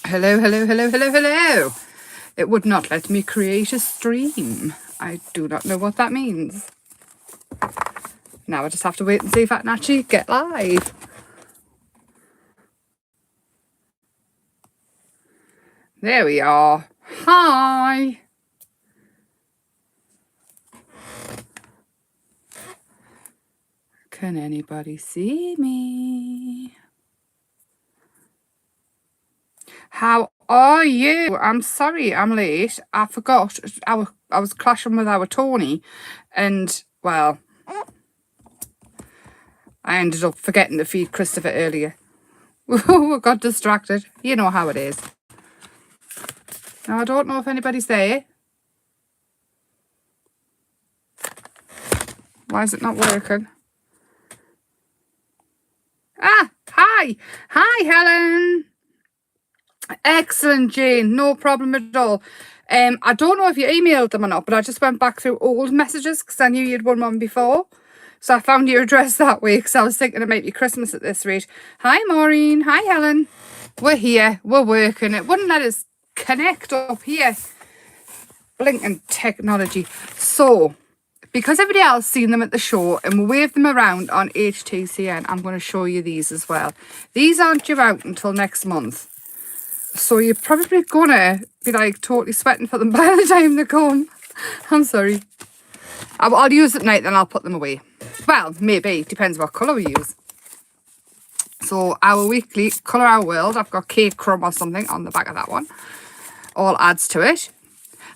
Hello, hello, hello, hello, hello. It would not let me create a stream. I do not know what that means. Now I just have to wait and see if I can actually get live. There we are. Hi. Can anybody see me? How are you? I'm sorry I'm late. I forgot. I was clashing with our Tony and, well, I ended up forgetting to feed Christopher earlier. We got distracted. You know how it is. Now, I don't know if anybody's there. Why is it not working? Ah, hi. Hi, Helen. Excellent, Jane. No problem at all. I don't know if you emailed them or not, but I just went back through old messages because I knew you'd won one before. So I found your address that way because I was thinking it might be Christmas at this rate. Hi, Maureen. Hi, Helen. We're here. We're working. It wouldn't let us connect up here. Blinking technology. So, because everybody else seen them at the show and we wave them around on HTCN, I'm going to show you these as well. These aren't due out until next month. So you're probably going to be like totally sweating for them by the time they come. I'm sorry. I'll use it at night, then I'll put them away. Well, maybe. Depends what colour we use. So our weekly Colour Our World, I've got Cake Crumb or something on the back of that one. All adds to it.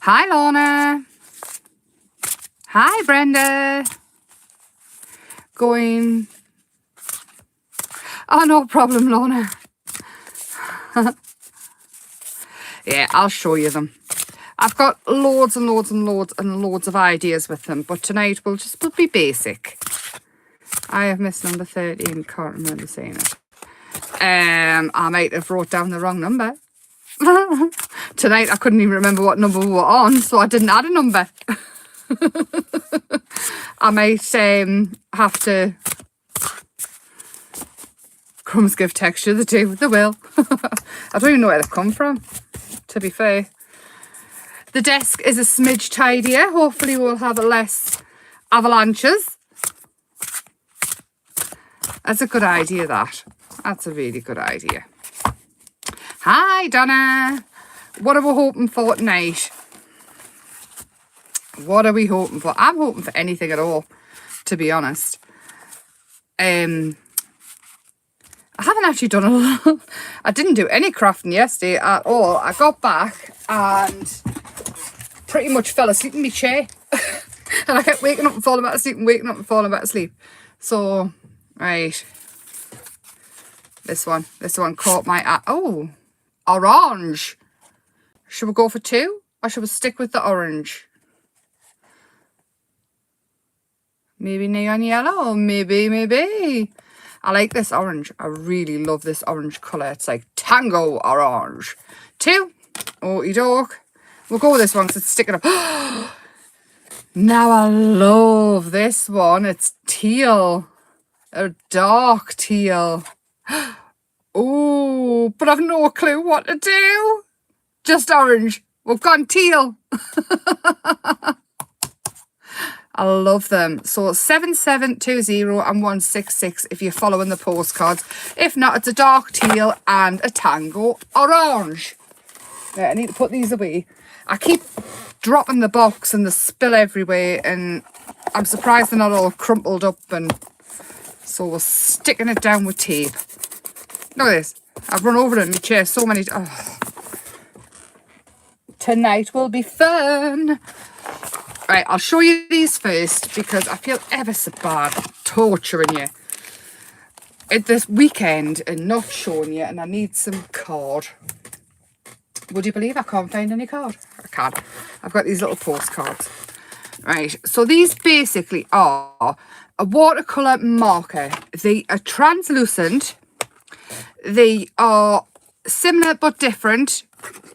Hi, Lorna. Hi, Brenda. Going. Oh, no problem, Lorna. Yeah, I'll show you them. I've got loads and loads and loads and loads of ideas with them, but tonight we'll be basic. I have missed number 13, can't remember saying it. I might have wrote down the wrong number. Tonight I couldn't even remember what number we were on, so I didn't add a number. I might have to. Crumbs give texture, they do, they will. I don't even know where they've come from, to be fair. The desk is a smidge tidier. Hopefully we'll have less avalanches. That's a good idea, that. That's a really good idea. Hi, Donna. What are we hoping for tonight? What are we hoping for? I'm hoping for anything at all, to be honest. I haven't actually done a lot. I didn't do any crafting yesterday at all. I got back and pretty much fell asleep in my chair. And I kept waking up and falling back to sleep and waking up and falling back to sleep. So, right. This one caught my eye. Oh, orange. Should we go for 2 or should we stick with the orange? Maybe neon yellow, maybe. I like this orange. I really love this orange colour. It's like tango orange. 2. Okie doke. We'll go with this one because it's sticking up. Now I love this one. It's teal. A dark teal. Oh, but I've no clue what to do. Just orange. We've gone teal. I love them. So 7720 and 166 if you're following the postcards. If not, it's a dark teal and a tango orange. Right, I need to put these away. I keep dropping the box and the spill everywhere and I'm surprised they're not all crumpled up, and so we're sticking it down with tape. Look at this. I've run over it in my chair so many times. Oh. Tonight will be fun. Right, I'll show you these first because I feel ever so bad torturing you at this weekend and not showing you, and I need some card. Would you believe I can't find any card? I can't. I've got these little postcards. Right, so these basically are a watercolour marker. They are translucent. They are similar but different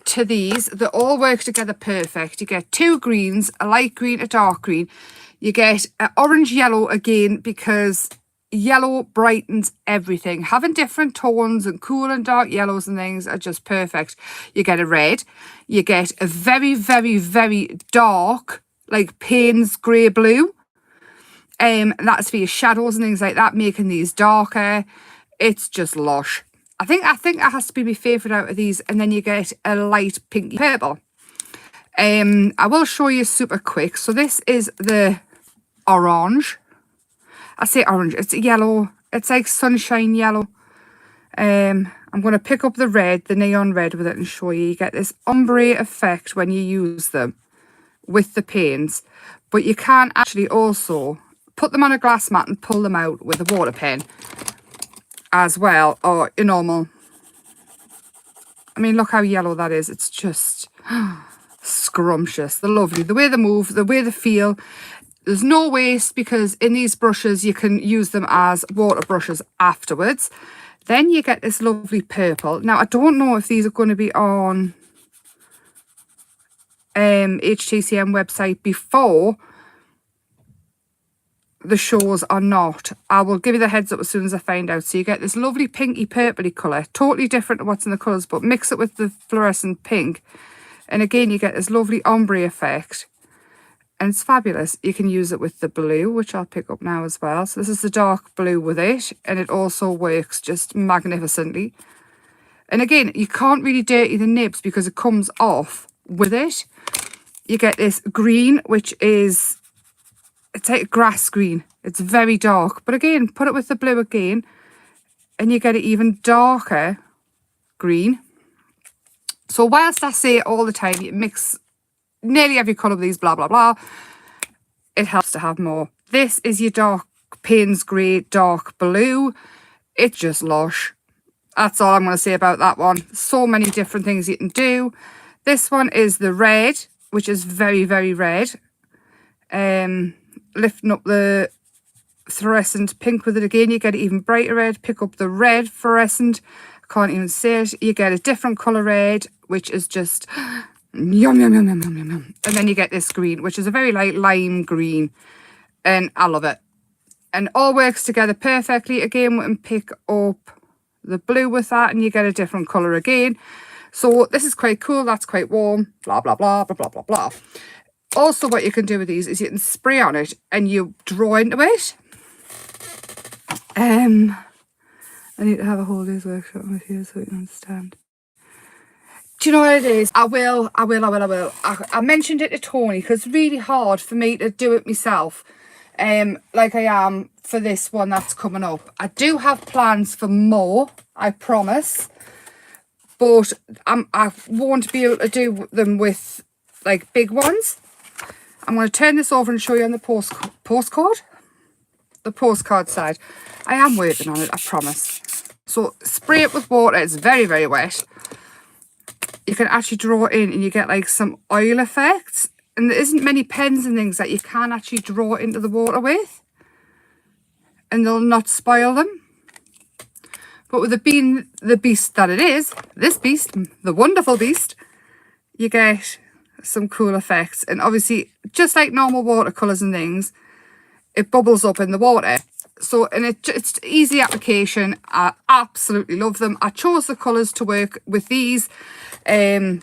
to these. They all work together perfect. You get 2 greens, a light green, a dark green. You get an orange yellow again because yellow brightens everything. Having different tones and cool and dark yellows and things are just perfect. You get a red, you get a very, very, very dark, like Payne's grey blue. That's for your shadows and things like that, making these darker. It's just lush. I think that has to be my favourite out of these. And then you get a light pinky purple. I will show you super quick. So this is the orange. I say orange, it's yellow. It's like sunshine yellow. I'm going to pick up the red, the neon red with it and show you. You get this ombre effect when you use them with the paints. But you can actually also put them on a glass mat and pull them out with a water pen as well, or your normal. I mean, look how yellow that is. It's just scrumptious. They're lovely. The way they move, the way they feel. There's no waste because in these brushes you can use them as water brushes afterwards. Then you get this lovely purple. Now, I don't know if these are going to be on HTCM website before the shows or not. I will give you the heads up as soon as I find out. So you get this lovely pinky purpley colour, totally different to what's in the colours, but mix it with the fluorescent pink. And again, you get this lovely ombre effect. And it's fabulous. You can use it with the blue, which I'll pick up now as well. So this is the dark blue with it. And it also works just magnificently. And again, you can't really dirty the nibs because it comes off with it. You get this green, which is, it's like grass green. It's very dark. But again, put it with the blue again. And you get it even darker green. So whilst I say all the time, you mix nearly every colour of these, blah, blah, blah, it helps to have more. This is your dark Payne's grey, dark blue. It's just lush. That's all I'm going to say about that one. So many different things you can do. This one is the red, which is very, very red. Lifting up the fluorescent pink with it again, you get it even brighter red. Pick up the red fluorescent. I can't even say it. You get a different colour red, which is just yum, yum, yum, yum, yum, yum, yum. And then you get this green, which is a very light lime green. And I love it. And all works together perfectly. Again, we can pick up the blue with that and you get a different colour again. So this is quite cool. That's quite warm. Blah, blah, blah, blah, blah, blah, blah. Also, what you can do with these is you can spray on it and you draw into it. I need to have a whole day's workshop with you so you can understand. Do you know what it is? I will. I mentioned it to Tony because it's really hard for me to do it myself. Like I am for this one that's coming up. I do have plans for more, I promise. But I won't be able to do them with like big ones. I'm going to turn this over and show you on the postcard. The postcard side. I am working on it, I promise. So spray it with water. It's very, very wet. You can actually draw in and you get like some oil effects. And there isn't many pens and things that you can actually draw into the water with. And they'll not spoil them. But with it being the beast that it is, this beast, the wonderful beast, you get some cool effects. And obviously, just like normal watercolours and things, it bubbles up in the water. So, and it's easy application. I absolutely love them. I chose the colours to work with these. I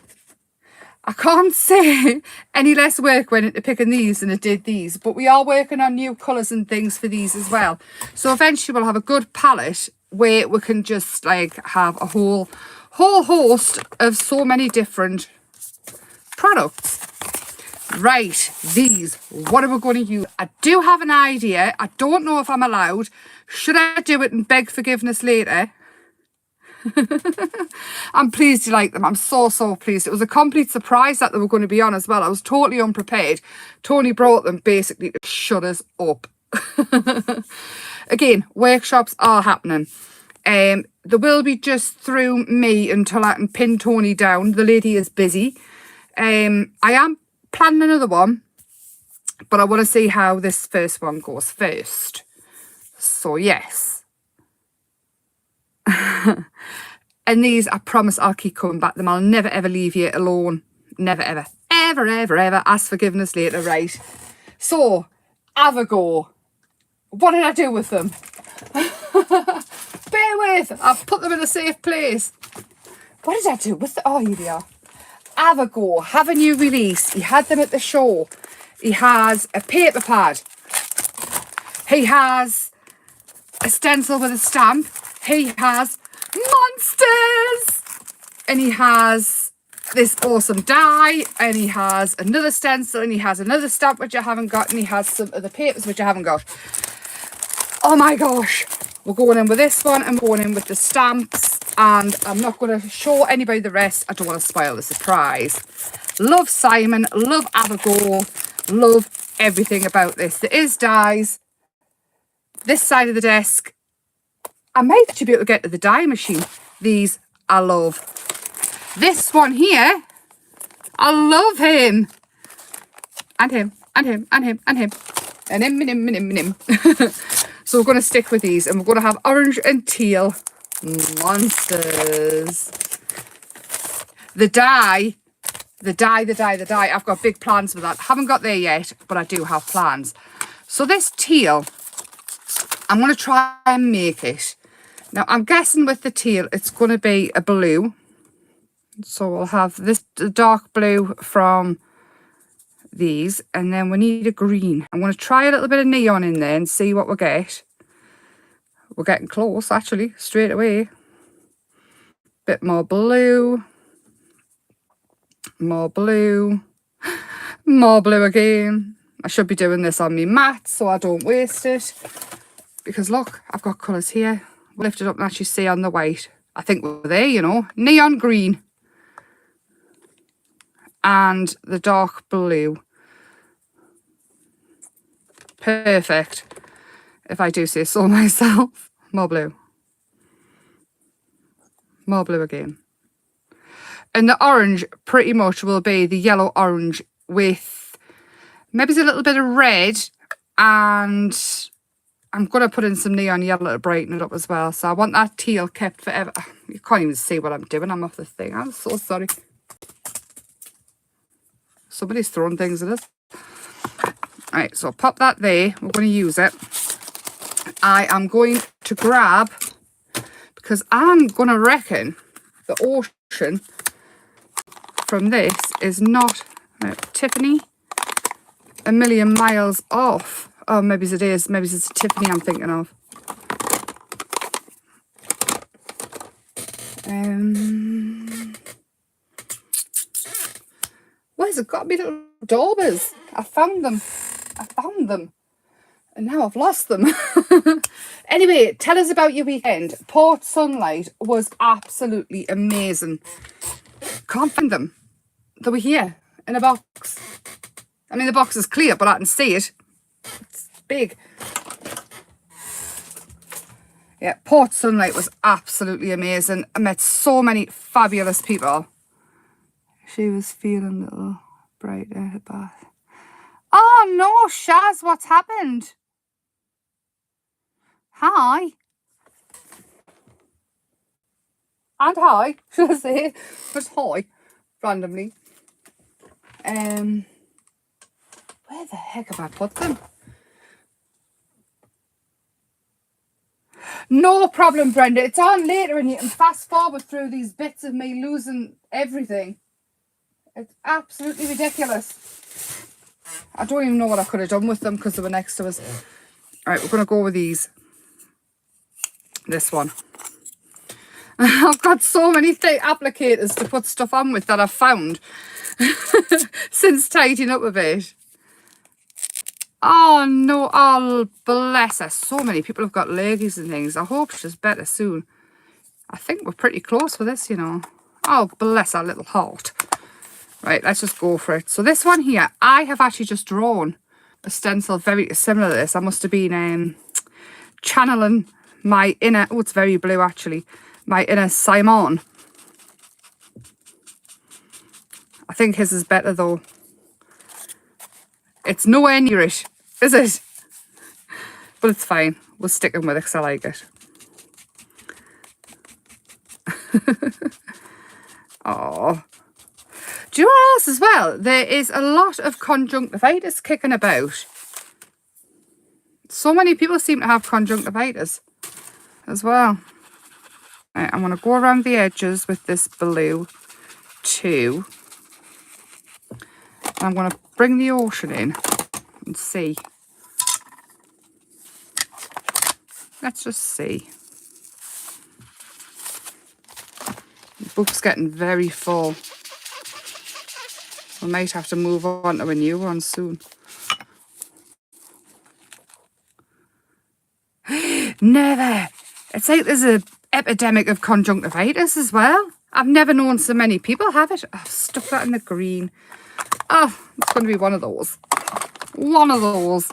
can't say any less work went into picking these than it did these, but we are working on new colours and things for these as well. So eventually we'll have a good palette where we can just like have a whole host of so many different products. Right, these, what are we going to use? I do have an idea. I don't know if I'm allowed. Should I do it and beg forgiveness later? I'm pleased you like them. I'm so pleased. It was a complete surprise that they were going to be on as well. I was totally unprepared. Tony brought them basically to shut us up. Again, workshops are happening. They will be just through me until I can pin Tony down. The lady is busy. I am planning another one, but I want to see how this first one goes first. So yes. And these, I promise I'll keep coming back to them. I'll never ever leave you alone. Never ever. Ever. Ask forgiveness later, right? So, have a go. What did I do with them? Bear with. I've put them in a safe place. What did I do with the... Oh, here they are. Avago have a new release. He had them at the show. He has a paper pad. He has a stencil with a stamp. He has monsters. And he has this awesome die. And he has another stencil. And he has another stamp which I haven't got. And he has some other papers which I haven't got. Oh my gosh. We're going in with this one and we're going in with the stamps. And I'm not going to show anybody the rest. I don't want to spoil the surprise. Love Simon. Love Avago. Love everything about this. There is dies. This side of the desk. I might actually be able to get to the die machine. These I love. This one here. I love him. And him. And him. And him. And him. And him. And him. And him. And him. So we're going to stick with these. And we're going to have orange and teal monsters. The die. I've got big plans for that. Haven't got there yet, but I do have plans. So this teal, I'm going to try and make it. Now, I'm guessing with the teal, it's going to be a blue. So we'll have this dark blue from these. And then we need a green. I'm going to try a little bit of neon in there and see what we get. We're getting close, actually, straight away. Bit more blue. More blue. More blue again. I should be doing this on me mat so I don't waste it. Because look, I've got colours here. We'll lift it up and actually see on the white. I think we're there, you know. Neon green. And the dark blue. Perfect. If I do say so myself. More blue. More blue again. And the orange pretty much will be the yellow orange with maybe a little bit of red, and I'm going to put in some neon yellow to brighten it up as well. So I want that teal kept forever. You can't even see what I'm doing. I'm off the thing. I'm so sorry. Somebody's throwing things at us. Right, so pop that there. We're going to use it. I am going to grab, because I'm going to reckon the ocean from this is not Tiffany a million miles off. Oh, maybe it is. Maybe it's Tiffany I'm thinking of. Where's it got me little daubers? I found them. And now I've lost them. Anyway, tell us about your weekend. Port Sunlight was absolutely amazing. Can't find them. They were here in a box. I mean, the box is clear, but I can see it. It's big. Yeah, Port Sunlight was absolutely amazing. I met so many fabulous people. She was feeling a little bright at her bath. Oh no, Shaz, what's happened? Hi. And hi, should I say? Just hi, randomly. Where the heck have I put them? No problem, Brenda. It's on later and you can fast forward through these bits of me losing everything. It's absolutely ridiculous. I don't even know what I could have done with them because they were next to us. All right, we're going to go with these. This one. I've got so many applicators to put stuff on with that I've found since tidying up a bit. Oh no, oh bless her. So many people have got leggies and things. I hope she's better soon. I think we're pretty close for this, you know. Oh bless her little heart. Right, let's just go for it. So this one here, I have actually just drawn a stencil very similar to this. I must have been channeling my inner, oh it's very blue actually, my inner Simon. I think his is better though. It's nowhere near it, is it? But it's fine. We'll stick him with it because I like it. Oh. Do you know what else as well? There is a lot of conjunctivitis kicking about. So many people seem to have conjunctivitis. as well. Right, I'm going to go around the edges with this blue too. And I'm going to bring the ocean in and see. Let's just see. The book's getting very full. We might have to move on to a new one soon. Never. It's like there's an epidemic of conjunctivitis as well. I've never known so many people have it. I've stuck that in the green. Oh, it's going to be one of those. One of those.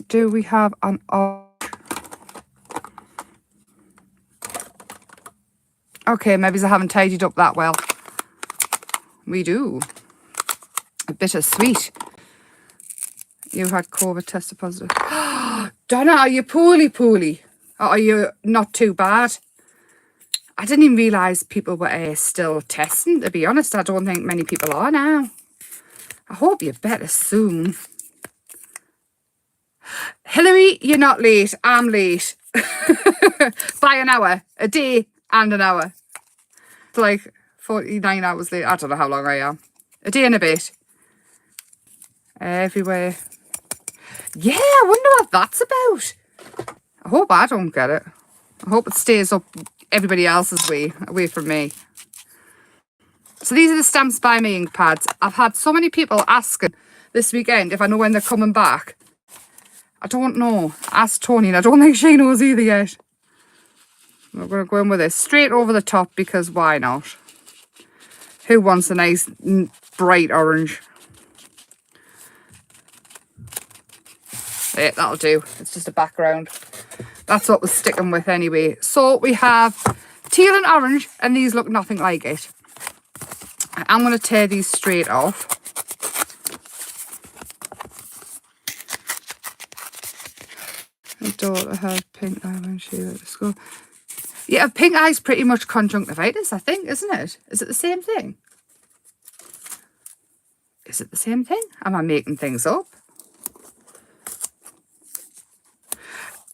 Do we have an orange? Okay, maybe I haven't tidied up that well. We do. A bittersweet. You had COVID, tested positive. Donna, are you poorly? Or are you not too bad? I didn't even realise people were still testing, to be honest. I don't think many people are now. I hope you're better soon. Hillary, you're not late. I'm late. By an hour. A day and an hour. It's like 49 hours late. I don't know how long I am. A day and a bit. Everywhere. Yeah, I wonder what that's about. I hope I don't get it. I hope it stays up everybody else's way, away from me. So these are the Stamps by Me ink pads. I've had so many people asking this weekend if I know when they're coming back. I don't know. Ask Tony, and I don't think she knows either yet. We're going to go in with this straight over the top because why not? Who wants a nice bright orange? Yeah, that'll do. It's just a background. That's what we're sticking with anyway. So we have teal and orange, and these look nothing like it. I'm going to tear these straight off. My daughter had pink eye when she went to school. Yeah, pink eye's pretty much conjunctivitis, I think, isn't it? Is it the same thing? Is it the same thing? Am I making things up?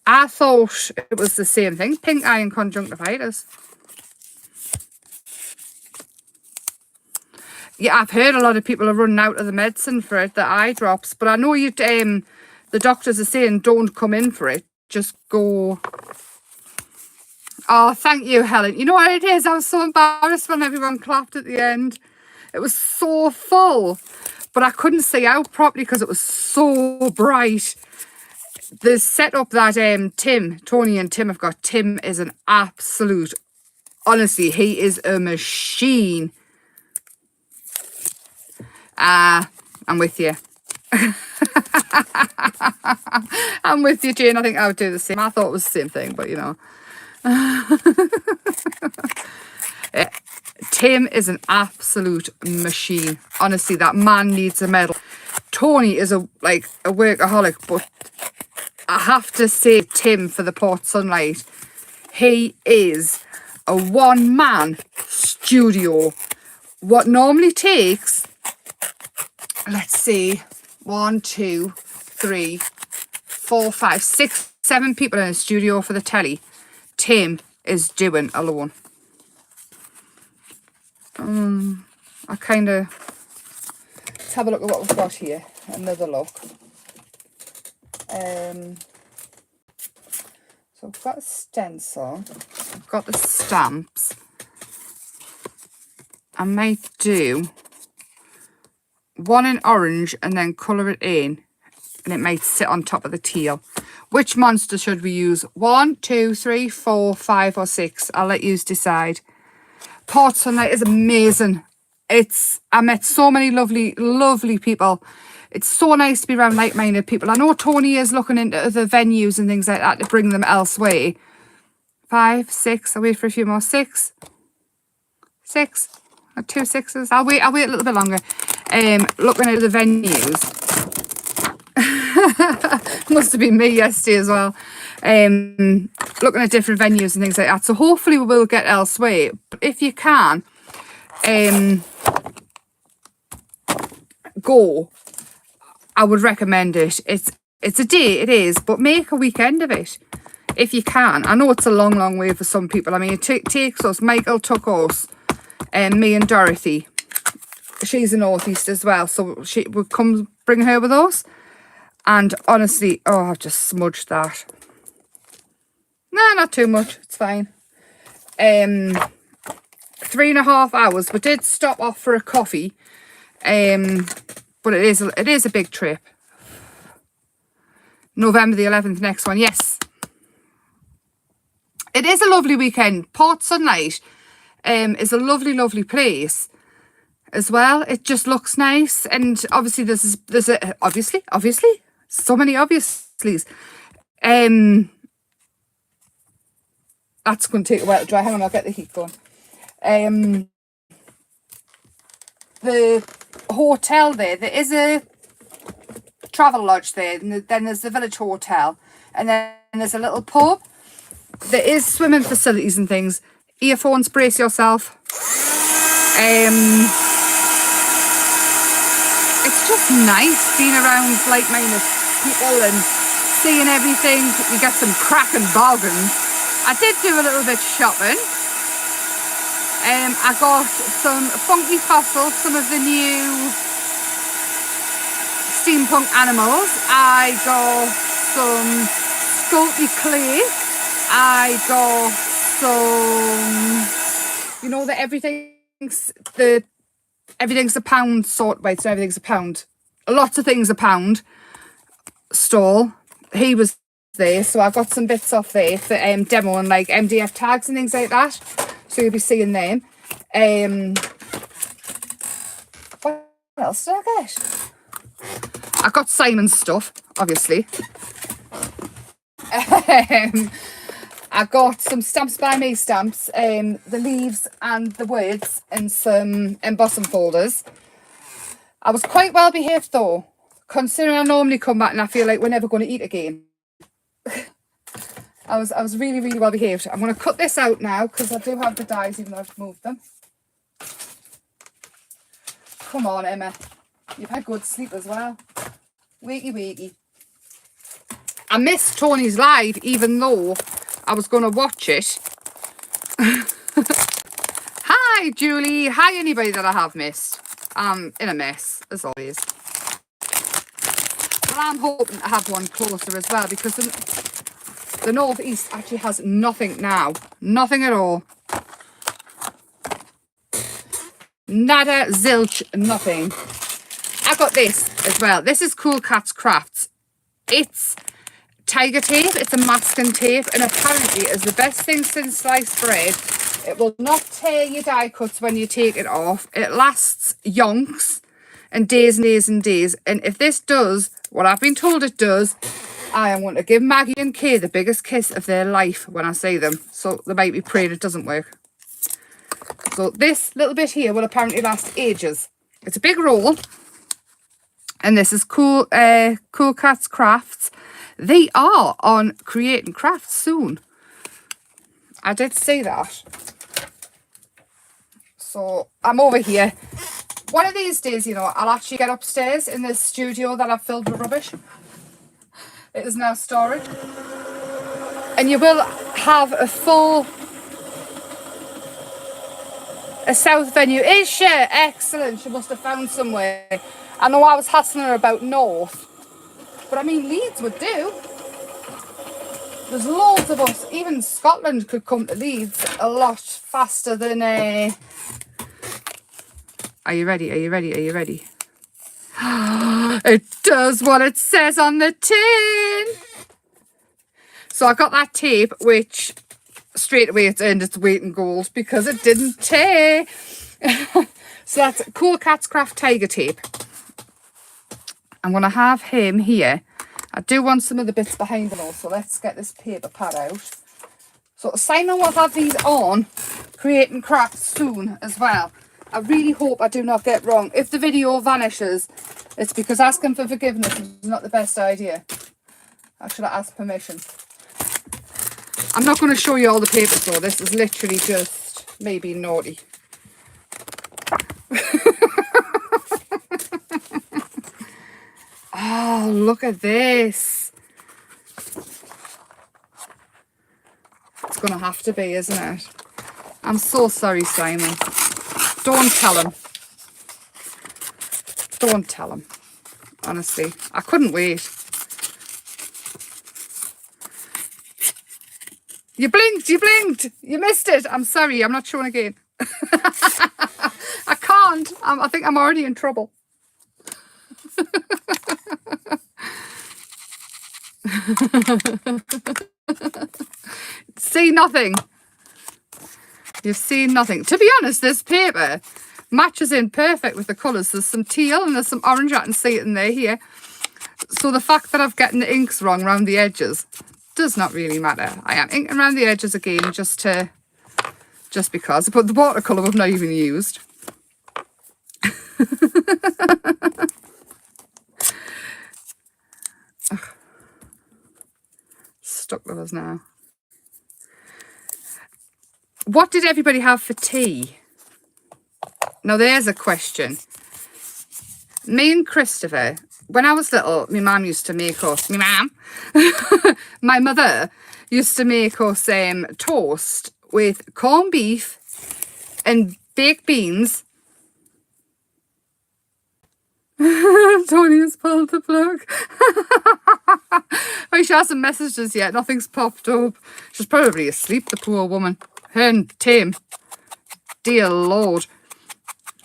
I thought it was the same thing, pink eye and conjunctivitis. Yeah, I've heard a lot of people are running out of the medicine for it, the eye drops. But I know you, the doctors are saying don't come in for it. Just go. Oh, thank you, Helen. You know what it is? I was so embarrassed when everyone clapped at the end. It was so full. But I couldn't see out properly because it was so bright. The setup that Tony and Tim have got, Tim is an absolute, honestly, he is a machine. I'm with you. I'm with you, Jane. I think I would do the same. I thought it was the same thing, but you know. Tim is an absolute machine. Honestly, that man needs a medal. Tony is a workaholic, but I have to say Tim for the Port Sunlight. He is a one-man studio. What normally takes, let's see, 1, 2, 3, 4, 5, 6, 7 people in a studio for the telly. Tim is doing alone. I kind of, let's have a look at what we've got here. Another look. So I've got a stencil. I've got the stamps. I might do one in orange and then colour it in, and it might sit on top of the teal. Which monster should we use? 1, 2, 3, 4, 5 or 6? I'll let you decide. Port Sunlight is amazing. I met so many lovely people. It's so nice to be around like-minded people. I know Tony is looking into other venues and things like that to bring them elsewhere. 5, 6. I'll wait for a few more. 6. 6. 2 6s. I'll wait a little bit longer. Looking at the venues. Must have been me yesterday as well. Looking at different venues and things like that. So hopefully we will get elsewhere. But if you can, go. I would recommend it. It's a day, it is, but make a weekend of it. if you can. I know it's a long, long way for some people. I mean, it takes us. Michael took us, and me and Dorothy. She's a northeast as well, so she would come bring her with us. And honestly, oh, I've just smudged that. No, not too much. It's fine. 3.5 hours. We did stop off for a coffee. But it is a big trip. November the 11th, next one. Yes. It is a lovely weekend. Port Sunlight is a lovely, lovely place as well. It just looks nice. And obviously there's a obviously, so many obviously's. That's going to take a while to dry. Hang on, I'll get the heat going. The hotel there is a travel lodge there, and then there's the village hotel, and then there's a little pub. There is swimming facilities and things. Earphones, brace yourself. It's just nice being around like-minded people and seeing everything. You get some cracking bargains. I did do a little bit shopping. I got some Funky Fossil, some of the new steampunk animals. I got some Sculpey Clay. I got some, you know, that everything's a pound sort. Wait, so everything's a pound. Lots of things a pound stall. He was there, so I got some bits off there for demo and like MDF tags and things like that. So you'll be seeing them. What else did I get? I got Simon's stuff, obviously. I got some Stamps by Me stamps, the leaves and the words, and some embossing folders. I was quite well behaved though, considering I normally come back and I feel like we're never going to eat again. I was really, really well behaved. I'm going to cut this out now because I do have the dies, even though I've moved them. Come on, Emma. You've had good sleep as well. Wakey, wakey. I missed Tony's live, even though I was going to watch it. Hi, Julie. Hi, anybody that I have missed. I'm in a mess, as always. But I'm hoping to have one closer as well, because the northeast actually has nothing now. Nothing at all. Nada, zilch, nothing. I got this as well. This is Cool Cats Crafts. It's tiger tape. It's a masking tape, and apparently it's the best thing since sliced bread. It will not tear your die cuts when you take it off. It lasts yonks and days and days and days. And if this does what I've been told it does, I am going to give Maggie and Kay the biggest kiss of their life when I see them. So they might be praying it doesn't work. So this little bit here will apparently last ages. It's a big roll. And this is Cool Cats Crafts. They are on Creating Crafts soon. I did see that. So I'm over here. One of these days, you know, I'll actually get upstairs in this studio that I've filled with rubbish. It is now storage. And you will have a full... A south venue. Is she? Excellent. She must have found somewhere. I know I was hassling her about north. But I mean, Leeds would do. There's loads of us. Even Scotland could come to Leeds a lot faster than... Are you ready? Are you ready? Are you ready? It does what it says on the tin. So I got that tape, which straight away it's earned its weight in gold because it didn't tear. So that's Cool Cats Craft Tiger Tape. I'm going to have him here. I do want some of the bits behind them also. Let's get this paper pad out. So Simon will have these on Creating Crafts soon as well. I really hope I do not get wrong. If the video vanishes, it's because asking for forgiveness is not the best idea. I should have asked permission. I'm not going to show you all the papers though. This is literally just me being naughty. Oh, look at this. going to have to be, isn't it? I'm so sorry, Simon. Don't tell him. Don't tell him. Honestly, I couldn't wait. You blinked, you blinked. You missed it. I'm sorry, I'm not showing again. I can't. I think I'm already in trouble. See nothing. You've seen nothing. To be honest, this paper matches in perfect with the colours. There's some teal and there's some orange. I can see it in there here. So the fact that I've gotten the inks wrong around the edges does not really matter. I am inking around the edges again just because. But the watercolour we've not even used. Stuck with us now. What did everybody have for tea? Now there's a question. Me and Christopher, when I was little, my mum used to make us, my mother used to make us toast with corned beef and baked beans. Tony has pulled the plug. Oh, she hasn't messaged us yet. Nothing's popped up. She's probably asleep, the poor woman. Her and Tim. Dear Lord.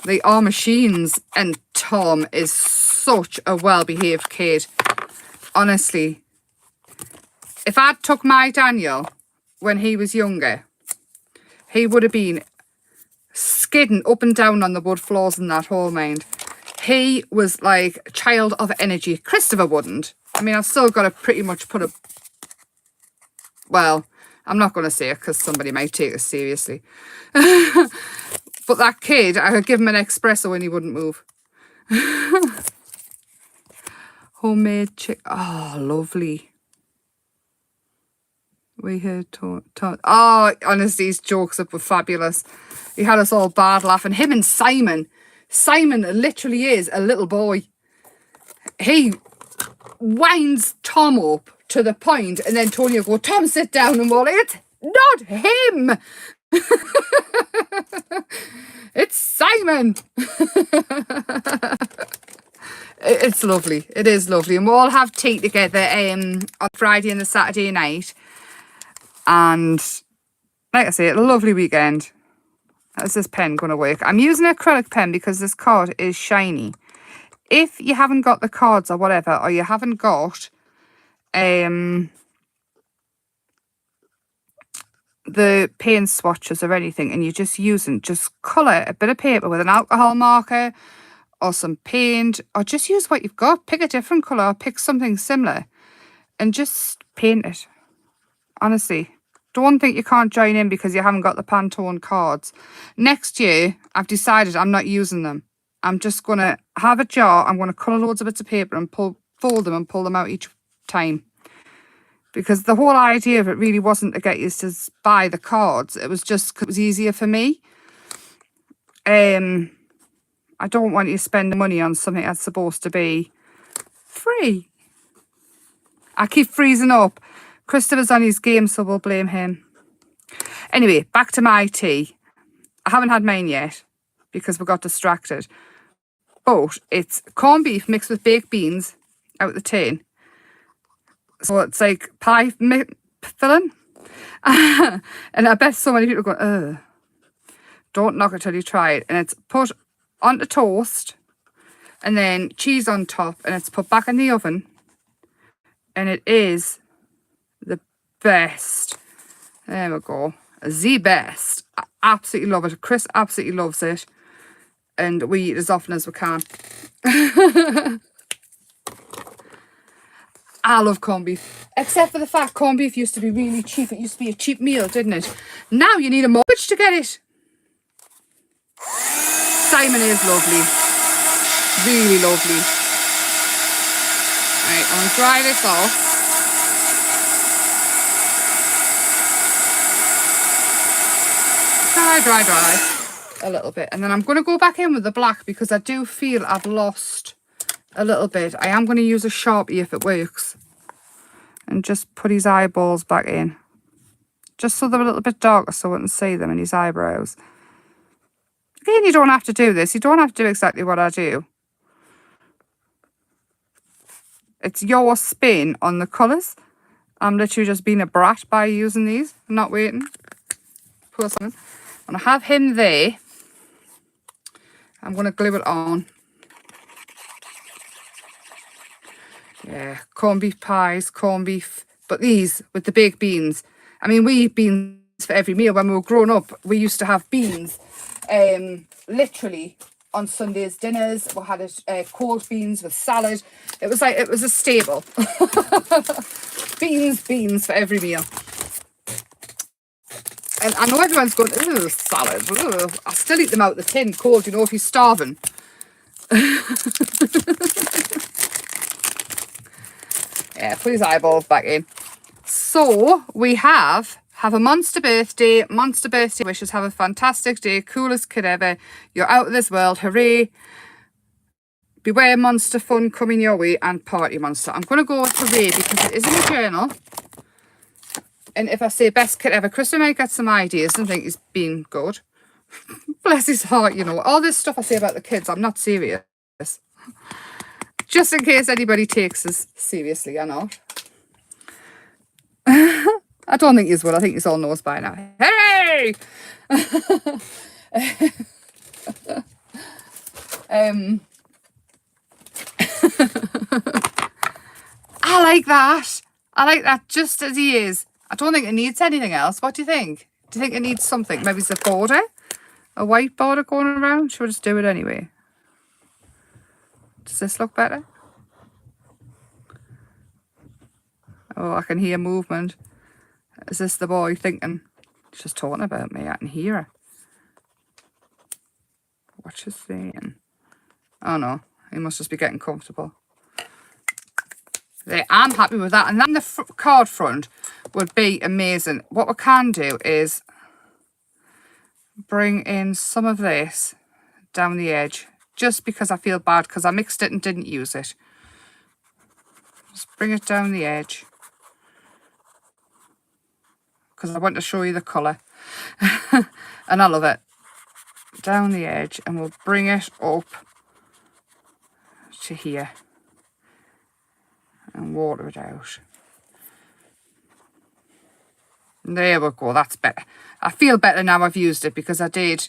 They are machines. And Tom is such a well-behaved kid. Honestly. If I'd took my Daniel when he was younger, he would have been skidding up and down on the wood floors in that hall, mind. He was like a child of energy. Christopher wouldn't. I mean, I've still got to pretty much put a... Well, I'm not going to say it because somebody might take us seriously. But that kid, I could give him an espresso and he wouldn't move. Homemade chicken. Oh, lovely. We heard... Oh, honestly, his jokes up were fabulous. He had us all bad laughing. Him and Simon... Simon literally is a little boy. He winds Tom up to the point and then Tony will go, Tom, sit down, and we're like, it's not him. It's Simon. It's lovely. It is lovely. And we'll all have tea together on Friday and the Saturday night. And like I say, a lovely weekend. How's this pen going to work? I'm using an acrylic pen because this card is shiny. If you haven't got the cards or whatever, or you haven't got the paint swatches or anything, and you're just colour a bit of paper with an alcohol marker or some paint, or just use what you've got. Pick a different colour or pick something similar and just paint it. Honestly. Don't think you can't join in because you haven't got the Pantone cards. Next year, I've decided I'm not using them. I'm just going to have a jar. I'm going to colour loads of bits of paper and fold them and pull them out each time. Because the whole idea of it really wasn't to get you to buy the cards. It was just 'cause it was easier for me. I don't want you spending money on something that's supposed to be free. I keep freezing up. Christopher's on his game, so we'll blame him. Anyway, back to my tea. I haven't had mine yet because we got distracted. But it's corned beef mixed with baked beans out the tin. So it's like pie filling. And I bet so many people go, ugh. Don't knock it till you try it. And it's put onto toast and then cheese on top, and it's put back in the oven. And it is the best. There we go. The best. I absolutely love it. Chris absolutely loves it. And we eat as often as we can. I love corned beef. Except for the fact corned beef used to be really cheap. It used to be a cheap meal, didn't it? Now you need a mortgage to get it. Simon is lovely. Really lovely. Right, I'm going to dry this off. Dry. A little bit. And then I'm going to go back in with the black because I do feel I've lost a little bit. I am going to use a Sharpie if it works. And just put his eyeballs back in. just so they're a little bit darker so I can see them in his eyebrows. Again, you don't have to do this. You don't have to do exactly what I do. It's your spin on the colours. I'm literally just being a brat by using these. I'm not waiting. Pour something. And I have him there. I'm going to glue it on. Yeah, corned beef pies, corned beef. But these with the baked beans. I mean, we eat beans for every meal. When we were growing up, we used to have beans. Literally on Sundays dinners. We had cold beans with salad. It was a staple. Beans for every meal. And I know everyone's going, ooh, salad. Ooh. I still eat them out the tin cold, you know, if you're starving. Yeah, put his eyeballs back in. So we have a monster birthday wishes. Have a fantastic day. Coolest kid ever. You're out of this world. Hooray. Beware monster fun coming your way and party monster. I'm going to go with hooray because it is in the journal. And if I say best kid ever, Chris might get some ideas and think he's been good. Bless his heart, you know. All this stuff I say about the kids, I'm not serious. Just in case anybody takes us seriously or not. I don't think he's will. I think he's all knows by now. Hey! I like that. I like that just as he is. I don't think it needs anything else. What do you think? Do you think it needs something? Maybe it's a border? A white border going around? Should we just do it anyway? Does this look better? Oh, I can hear movement. Is this the boy thinking? He's just talking about me. I can hear her. What's she saying? Oh no, he must just be getting comfortable. There, I'm happy with that. And then the card front would be amazing. What we can do is bring in some of this down the edge. Just because I feel bad because I mixed it and didn't use it. Just bring it down the edge. Because I want to show you the colour. And I love it. Down the edge, and we'll bring it up to here. And water it out. There we go, that's better. I feel better now I've used it because I did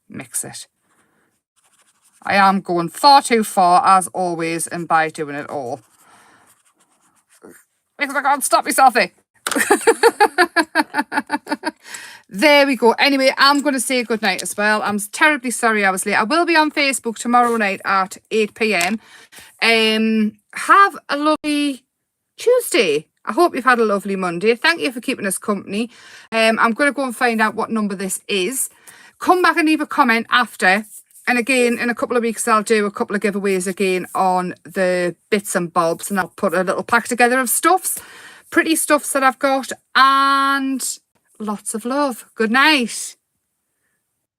mix it. I am going far too far, as always, and by doing it all. Because I can't stop myself there. There we go. Anyway, I'm going to say good night as well. I'm terribly sorry I was late. I will be on Facebook tomorrow night at 8 p.m. Have a lovely Tuesday. I hope you've had a lovely Monday. Thank you for keeping us company. I'm going to go and find out what number this is. Come back and leave a comment after. And again, in a couple of weeks, I'll do a couple of giveaways again on the bits and bobs. And I'll put a little pack together of stuffs. Pretty stuffs that I've got. And lots of love. Good night.